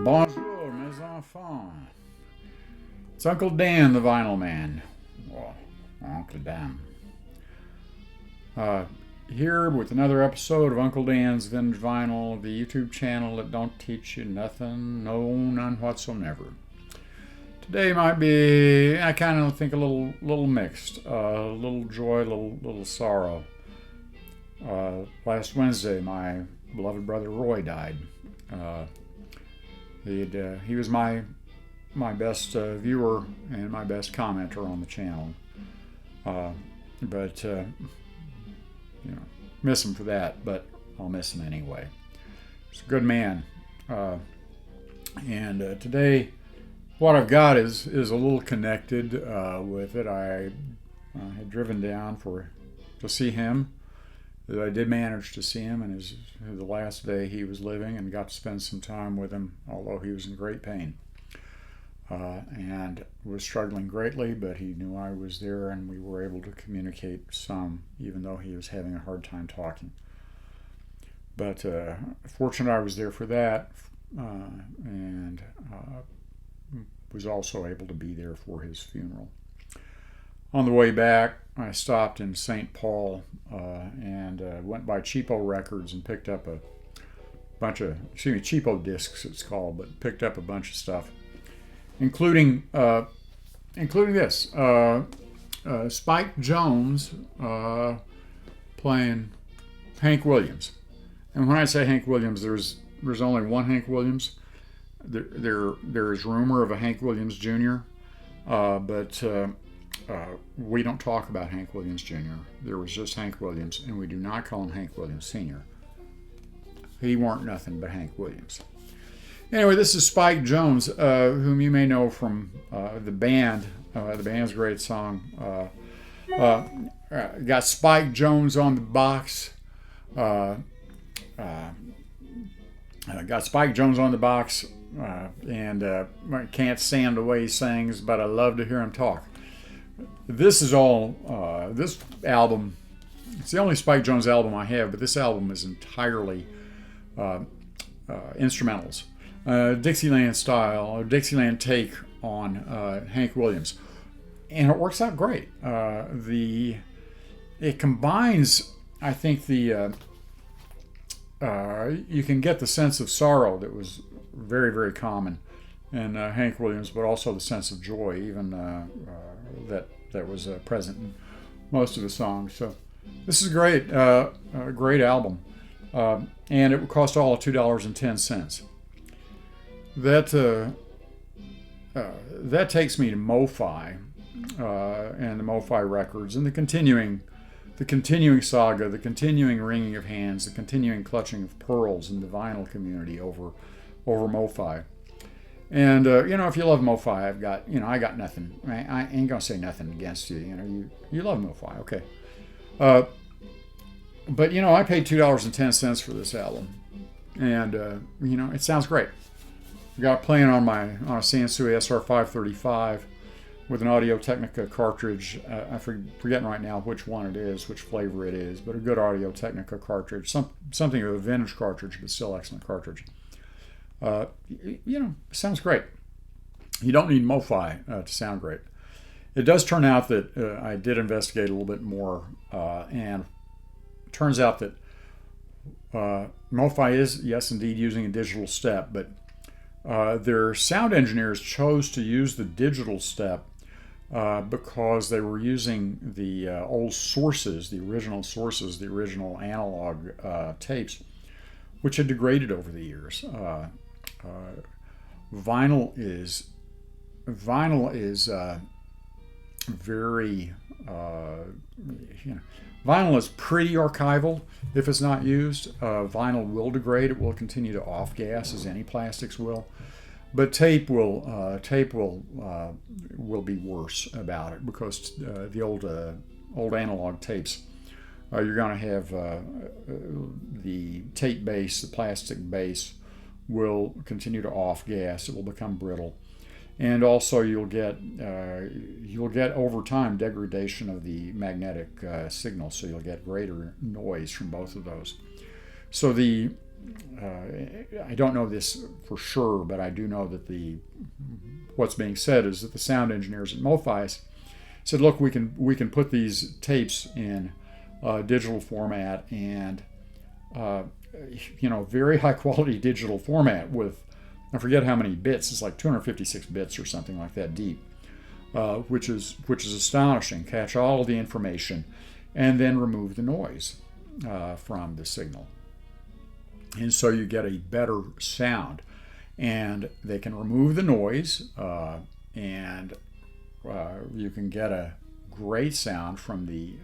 Bonjour, mes enfants. It's Uncle Dan, the Vinyl Man. Oh, Uncle Dan. Here with another episode of Uncle Dan's Vintage Vinyl, the YouTube channel that don't teach you nothing, none whatsoever. Today might be, I kind of think a little mixed, a little joy, little sorrow. Last Wednesday, my beloved brother Roy died. He was my best viewer and my best commenter on the channel. But miss him for that, but I'll miss him anyway. He's a good man. And today, what I've got is a little connected with it. I had driven down to see him. I did manage to see him in the last day he was living and got to spend some time with him, although he was in great pain. And was struggling greatly, but he knew I was there and we were able to communicate some, even though he was having a hard time talking. But fortunate I was there for that, and was also able to be there for his funeral. On the way back, I stopped in St. Paul and went by Cheapo Records and picked up a bunch of, Cheapo Discs it's called, but picked up a bunch of stuff, including this, Spike Jones playing Hank Williams. And when I say Hank Williams, there's only one Hank Williams. There is rumor of a Hank Williams Jr., but we don't talk about Hank Williams Jr. There was just Hank Williams, and we do not call him Hank Williams Sr. He weren't nothing but Hank Williams. Anyway, this is Spike Jones, whom you may know from the band. The band's great song. Got Spike Jones on the box. Got Spike Jones on the box, and can't stand the way he sings, but I love to hear him talk. This is all, this album, it's the only Spike Jones album I have, but this album is entirely instrumentals. Dixieland style, or Dixieland take on Hank Williams. And it works out great. It combines, I think, you can get the sense of sorrow that was very, very common in Hank Williams, but also the sense of joy, even that was present in most of the songs. So this is great, a great album, and it would cost all of $2.10. That takes me to MoFi and the MoFi records and the continuing saga, the continuing wringing of hands, the continuing clutching of pearls in the vinyl community over MoFi. And if you love MoFi, I got nothing. I ain't gonna say nothing against you. You love MoFi, okay? But I paid $2.10 for this album, and it sounds great. I got it playing on a Sansui SR535 with an Audio Technica cartridge. I'm forgetting right now which one it is, which flavor it is, but a good Audio Technica cartridge, something of a vintage cartridge, but still excellent cartridge. Sounds great. You don't need MoFi to sound great. It does turn out that I did investigate a little bit more, and it turns out that MoFi is, yes, indeed, using a digital step, but their sound engineers chose to use the digital step because they were using the old sources, the original analog tapes, which had degraded over the years. Vinyl is very vinyl is pretty archival if it's not used. Vinyl will degrade; it will continue to off gas as any plastics will, but tape will be worse about it because the old analog tapes. You're going to have the tape base, the plastic base, will continue to off gas. It will become brittle, and also you'll get over time degradation of the magnetic signal. So you'll get greater noise from both of those. So the I don't know this for sure, but I do know that what's being said is that the sound engineers at MoFi said, look, we can put these tapes in digital format and very high quality digital format with, I forget how many bits, it's like 256 bits or something like that deep, which is astonishing. Catch all of the information and then remove the noise from the signal. And so you get a better sound. And they can remove the noise, and you can get a great sound from the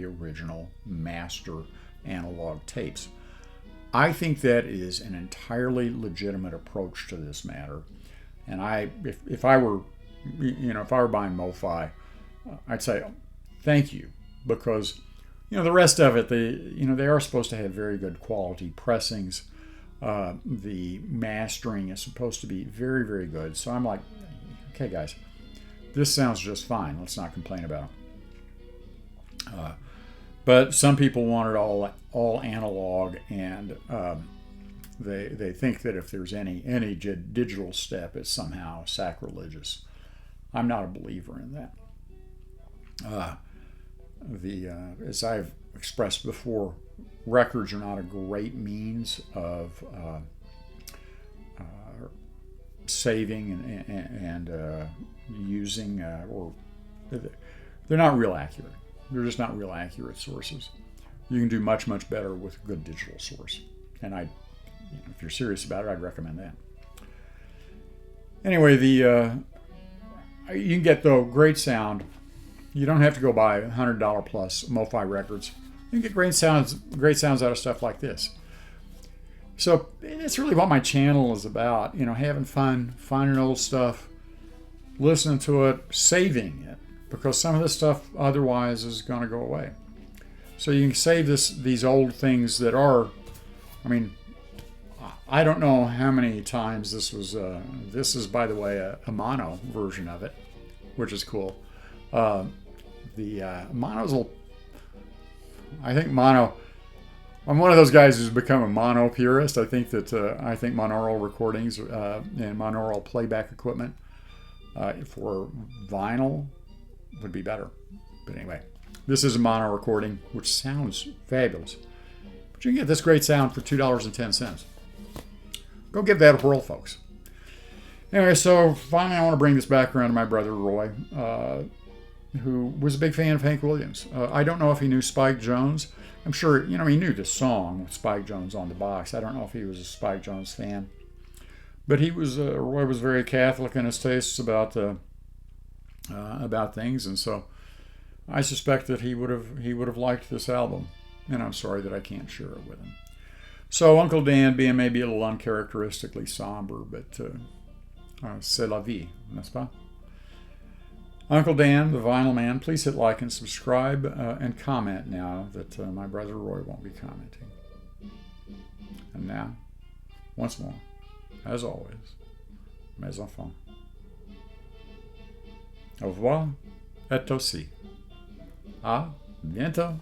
original master analog tapes. I think that is an entirely legitimate approach to this matter. And if I were buying MoFi, I'd say thank you, because the rest of it, they are supposed to have very good quality pressings. The mastering is supposed to be very, very good. So I'm like, okay, guys, this sounds just fine. Let's not complain about it. But some people want it all analog, and they think that if there's any digital step, it's somehow sacrilegious. I'm not a believer in that. As I've expressed before, records are not a great means of saving and using, or they're not real accurate. They're just not real accurate sources. You can do much, much better with a good digital source. And if you're serious about it, I'd recommend that. Anyway, you can get, though, great sound. You don't have to go buy $100 plus MoFi records. You can get great sounds out of stuff like this. So that's really what my channel is about. Having fun, finding old stuff, listening to it, saving it, because some of this stuff otherwise is going to go away. So you can save these old things that are, I don't know how many times this was. This is, by the way, a mono version of it, which is cool. The mono's I think mono. I'm one of those guys who's become a mono purist. I think monaural recordings and monaural playback equipment for vinyl would be better. But anyway, this is a mono recording, which sounds fabulous. But you can get this great sound for $2.10. Go give that a whirl, folks. Anyway, so finally I want to bring this back around to my brother Roy, who was a big fan of Hank Williams. I don't know if he knew Spike Jones. I'm sure, he knew the song with Spike Jones on the box. I don't know if he was a Spike Jones fan. But Roy was very Catholic in his tastes about things, and so I suspect that he would have liked this album, and I'm sorry that I can't share it with him. So Uncle Dan, being maybe a little uncharacteristically somber, but c'est la vie, n'est-ce pas? Uncle Dan, the Vinyl Man, please hit like and subscribe and comment now that my brother Roy won't be commenting. And now, once more, as always, mes enfants, au revoir et aussi. À bientôt.